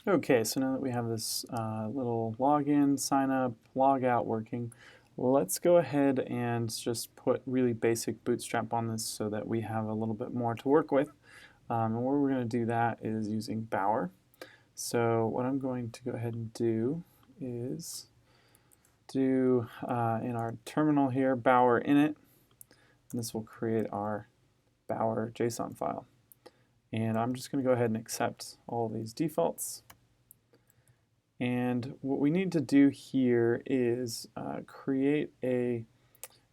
Okay, so now that we have this little login, sign up, log out working, let's go ahead and just put really basic Bootstrap on this so that we have a little bit more to work with. And where we're going to do that is using Bower. So what I'm going to go ahead and do is do in our terminal here, Bower init. And this will create our Bower JSON file. And I'm just going to go ahead and accept all of these defaults. And what we need to do here is create a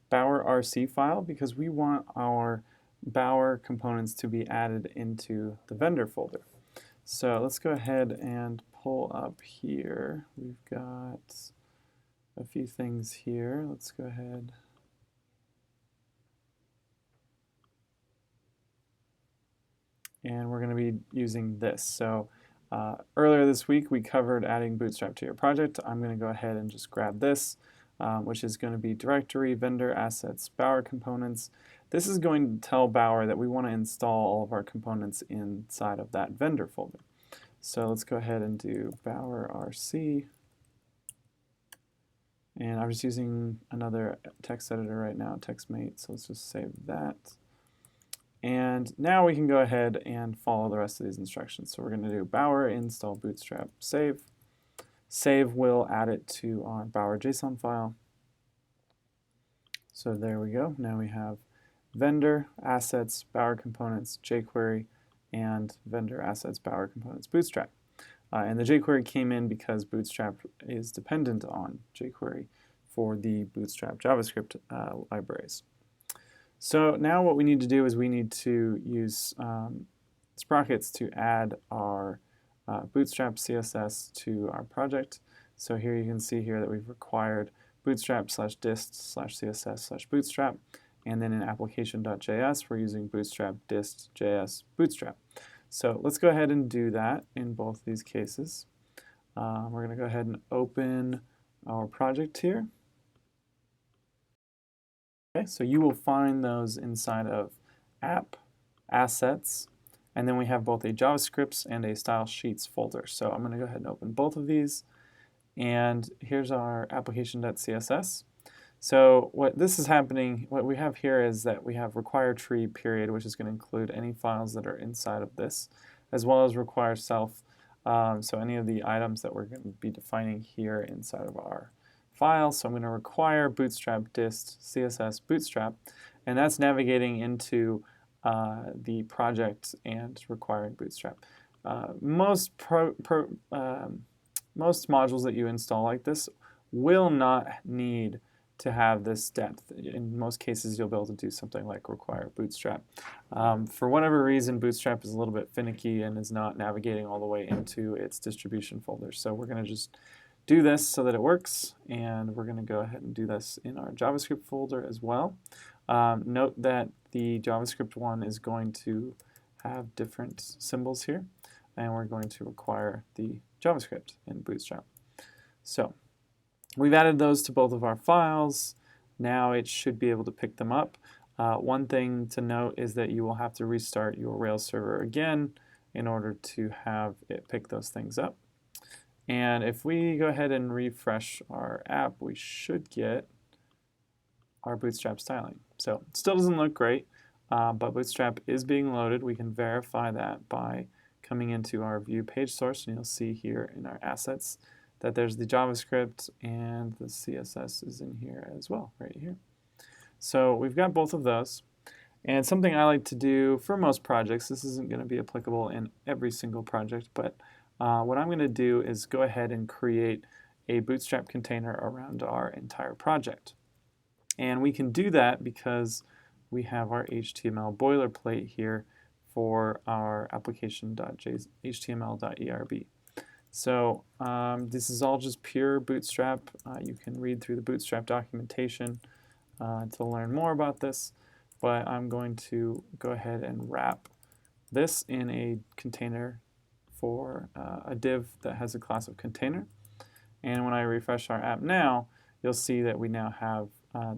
Bower RC file because we want our Bower components to be added into the vendor folder. So let's go ahead and pull up here. We've got a few things here. Let's go ahead. And we're going to be using this. So earlier this week we covered adding Bootstrap to your project. I'm going to go ahead and just grab this, which is going to be directory, vendor, assets, Bower components. This is going to tell Bower that we want to install all of our components inside of that vendor folder. So let's go ahead and do Bower RC. And I'm just using another text editor right now, TextMate, so let's just save that. And now we can go ahead and follow the rest of these instructions. So we're going to do Bower install Bootstrap save. Save will add it to our Bower JSON file. So there we go. Now we have vendor, assets, Bower components, jQuery, and vendor, assets, Bower components, Bootstrap. And the jQuery came in because Bootstrap is dependent on jQuery for the Bootstrap JavaScript libraries. So now what we need to do is we need to use sprockets to add our Bootstrap CSS to our project. So here you can see here that we've required bootstrap/dist/css/bootstrap, and then in application.js we're using bootstrap dist.js bootstrap. So let's go ahead and do that in both these cases. We're going to go ahead and open our project here. Okay, so you will find those inside of app, assets, and then we have both a JavaScript and a style sheets folder. So I'm going to go ahead and open both of these. And here's our application.css. So what this is happening, what we have here is that we have require tree period, which is going to include any files that are inside of this, as well as require self. So any of the items that we're going to be defining here inside of our file. So I'm going to require bootstrap dist css bootstrap, and that's navigating into the project and requiring bootstrap. Most modules that you install like this will not need to have this depth. In most cases, you'll be able to do something like require bootstrap. For whatever reason, Bootstrap is a little bit finicky and is not navigating all the way into its distribution folder. So we're going to just do this so that it works, and we're going to go ahead and do this in our JavaScript folder as well. Note that the JavaScript one is going to have different symbols here, and we're going to require the JavaScript in Bootstrap. So we've added those to both of our files. Now it should be able to pick them up. One thing to note is that you will have to restart your Rails server again in order to have it pick those things up. And if we go ahead and refresh our app, we should get our Bootstrap styling. So it still doesn't look great, but Bootstrap is being loaded. We can verify that by coming into our view page source, and you'll see here in our assets that there's the JavaScript and the CSS is in here as well, right here. So we've got both of those. And something I like to do for most projects, this isn't going to be applicable in every single project, but what I'm going to do is go ahead and create a Bootstrap container around our entire project. And we can do that because we have our HTML boilerplate here for our application.html.erb. So this is all just pure Bootstrap. You can read through the Bootstrap documentation to learn more about this, but I'm going to go ahead and wrap this in a container for a div that has a class of container. And when I refresh our app now, you'll see that we now have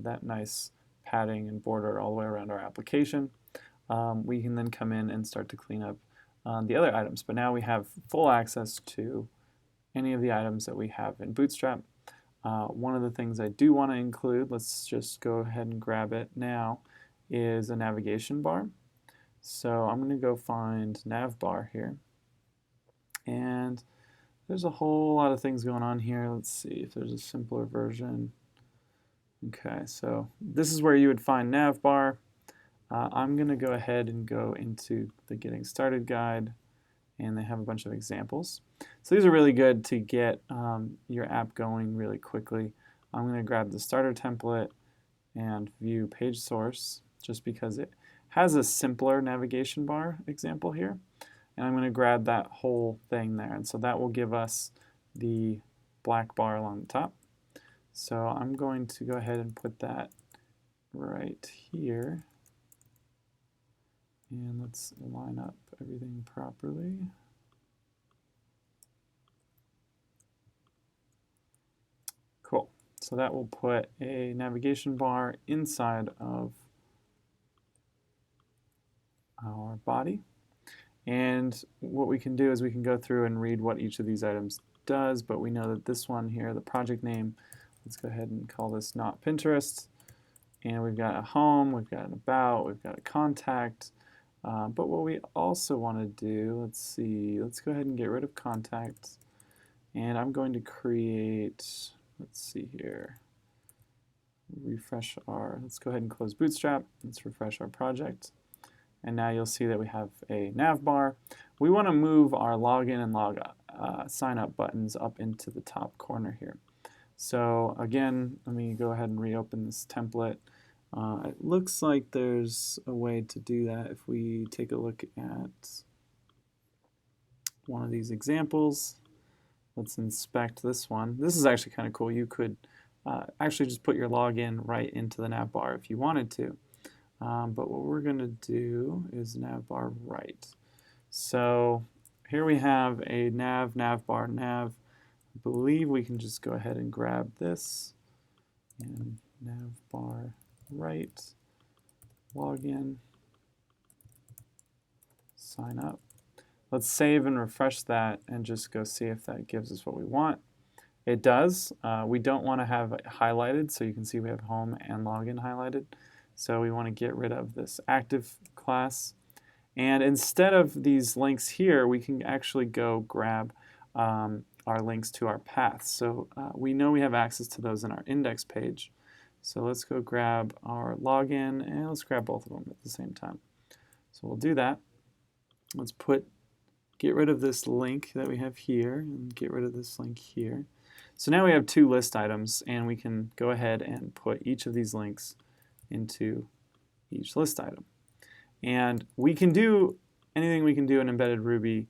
that nice padding and border all the way around our application. We can then come in and start to clean up the other items. But now we have full access to any of the items that we have in Bootstrap. One of the things I do want to include, let's just go ahead and grab it now, is a navigation bar. So I'm going to go find navbar here. And there's a whole lot of things going on here. Let's see if there's a simpler version. Okay, so this is where you would find navbar. I'm going to go ahead and go into the Getting Started guide, and they have a bunch of examples. So these are really good to get your app going really quickly. I'm going to grab the starter template and view page source just because it has a simpler navigation bar example here. And I'm going to grab that whole thing there. And so that will give us the black bar along the top. So I'm going to go ahead and put that right here. And let's line up everything properly. Cool. So that will put a navigation bar inside of our body. And what we can do is we can go through and read what each of these items does, but we know that this one here, the project name, let's go ahead and call this Not Pinterest. And we've got a home, we've got an about, we've got a contact. But what we also want to do, let's see, let's go ahead and get rid of contact. And I'm going to create, let's see here, let's go ahead and close Bootstrap. Let's refresh our project. And now you'll see that we have a nav bar. We want to move our login and sign up buttons up into the top corner here. So again, let me go ahead and reopen this template. It looks like there's a way to do that if we take a look at one of these examples. Let's inspect this one. This is actually kind of cool. You could actually just put your login right into the nav bar if you wanted to. But what we're going to do is navbar right. So here we have a navbar, nav. I believe we can just go ahead and grab this and navbar right, login, sign up. Let's save and refresh that and just go see if that gives us what we want. It does. We don't want to have it highlighted, so you can see we have home and login highlighted. So we want to get rid of this active class. And instead of these links here, we can actually go grab our links to our paths. So we know we have access to those in our index page. So let's go grab our login, and let's grab both of them at the same time. So we'll do that. Let's get rid of this link that we have here and get rid of this link here. So now we have two list items, and we can go ahead and put each of these links into each list item. And we can do anything we can do in embedded Ruby.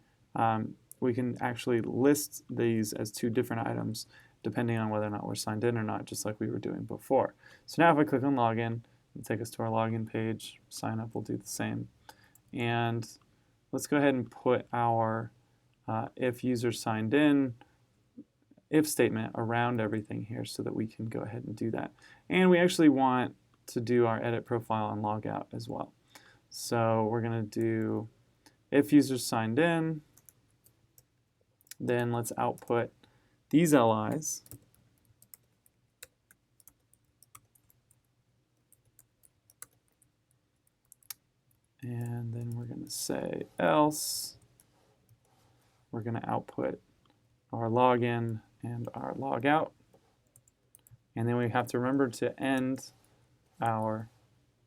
We can actually list these as two different items depending on whether or not we're signed in or not, just like we were doing before. So now if I click on login, it'll take us to our login page. Sign up will do the same. And let's go ahead and put our if user signed in if statement around everything here so that we can go ahead and do that. And we actually want to do our edit profile and log out as well. So we're going to do if user signed in, then let's output these LIs. And then we're going to say else. We're going to output our login and our logout. And then we have to remember to end our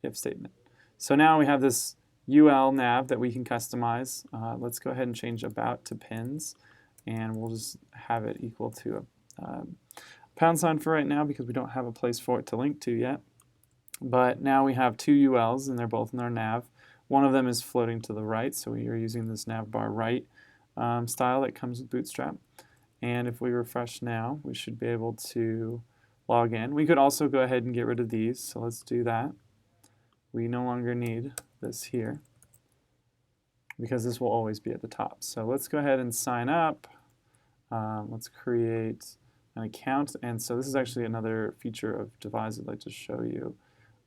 if statement. So now we have this UL nav that we can customize. Let's go ahead and change about to pins, and we'll just have it equal to a £sign for right now because we don't have a place for it to link to yet. But now we have two ULs, and they're both in our nav. One of them is floating to the right, so we are using this navbar right style that comes with Bootstrap. And if we refresh now, we should be able to log in. We could also go ahead and get rid of these, so let's do that. We no longer need this here because this will always be at the top. So let's go ahead and sign up. Let's create an account. And so this is actually another feature of Devise I'd like to show you.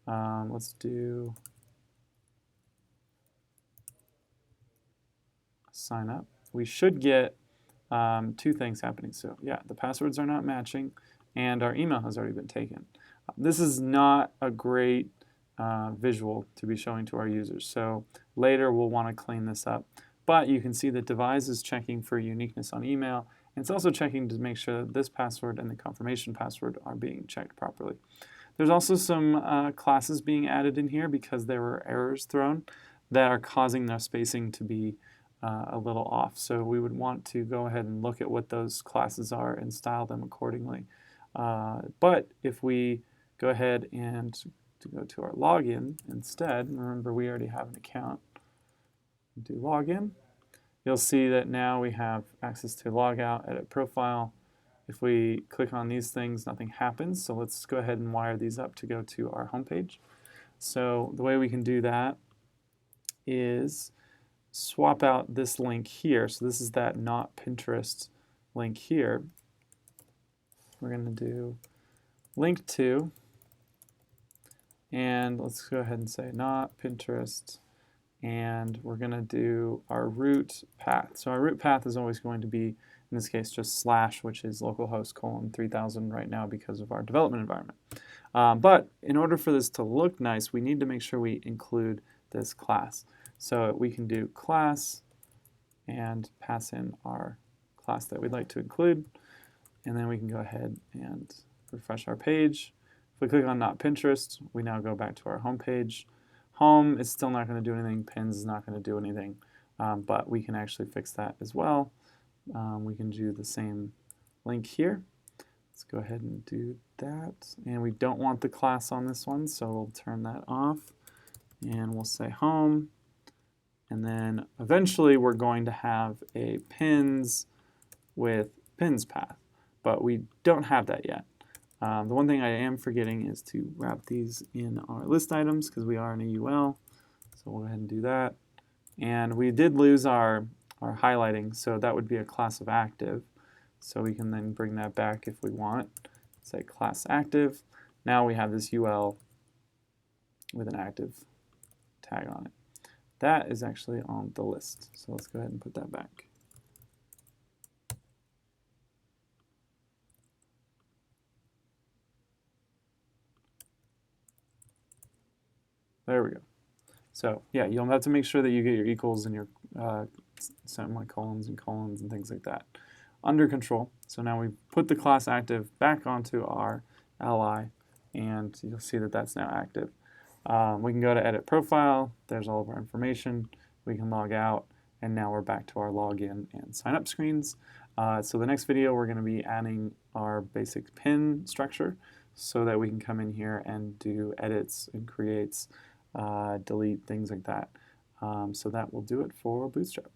Let's do a sign up, we should get two things happening. So yeah, the passwords are not matching, and our email has already been taken. This is not a great visual to be showing to our users. So later we'll want to clean this up. But you can see that Devise is checking for uniqueness on email, and it's also checking to make sure that this password and the confirmation password are being checked properly. There's also some classes being added in here because there were errors thrown that are causing their spacing to be a little off. So we would want to go ahead and look at what those classes are and style them accordingly. But if we go ahead and go to our login instead, remember we already have an account, do login, you'll see that now we have access to logout, edit profile. If we click on these things, nothing happens. So let's go ahead and wire these up to go to our home page. So the way we can do that is swap out this link here. So this is that not Pinterest link here. We're going to do link to, and let's go ahead and say not Pinterest, and we're going to do our root path. So our root path is always going to be, in this case, just / which is localhost / 3000 right now because of our development environment. But in order for this to look nice, we need to make sure we include this class. So we can do class and pass in our class that we'd like to include, and then we can go ahead and refresh our page. If we click on not Pinterest, we now go back to our home page. Home is still not going to do anything, pins is not going to do anything, but we can actually fix that as well. We can do the same link here. Let's go ahead and do that, and we don't want the class on this one, so we'll turn that off, and we'll say home. And then eventually we're going to have a pins with pins path, but we don't have that yet. The one thing I am forgetting is to wrap these in our list items because we are in a UL. So we'll go ahead and do that. And we did lose our highlighting, so that would be a class of active. So we can then bring that back if we want. Say class active. Now we have this UL with an active tag on it. That is actually on the list. So let's go ahead and put that back. There we go. So yeah, you'll have to make sure that you get your equals and your semicolons and colons and things like that under control. So now we put the class active back onto our li, and you'll see that that's now active. We can go to edit profile. There's all of our information. We can log out, and now we're back to our login and sign up screens. So the next video, we're going to be adding our basic pin structure so that we can come in here and do edits and creates, delete, things like that. So that will do it for Bootstrap.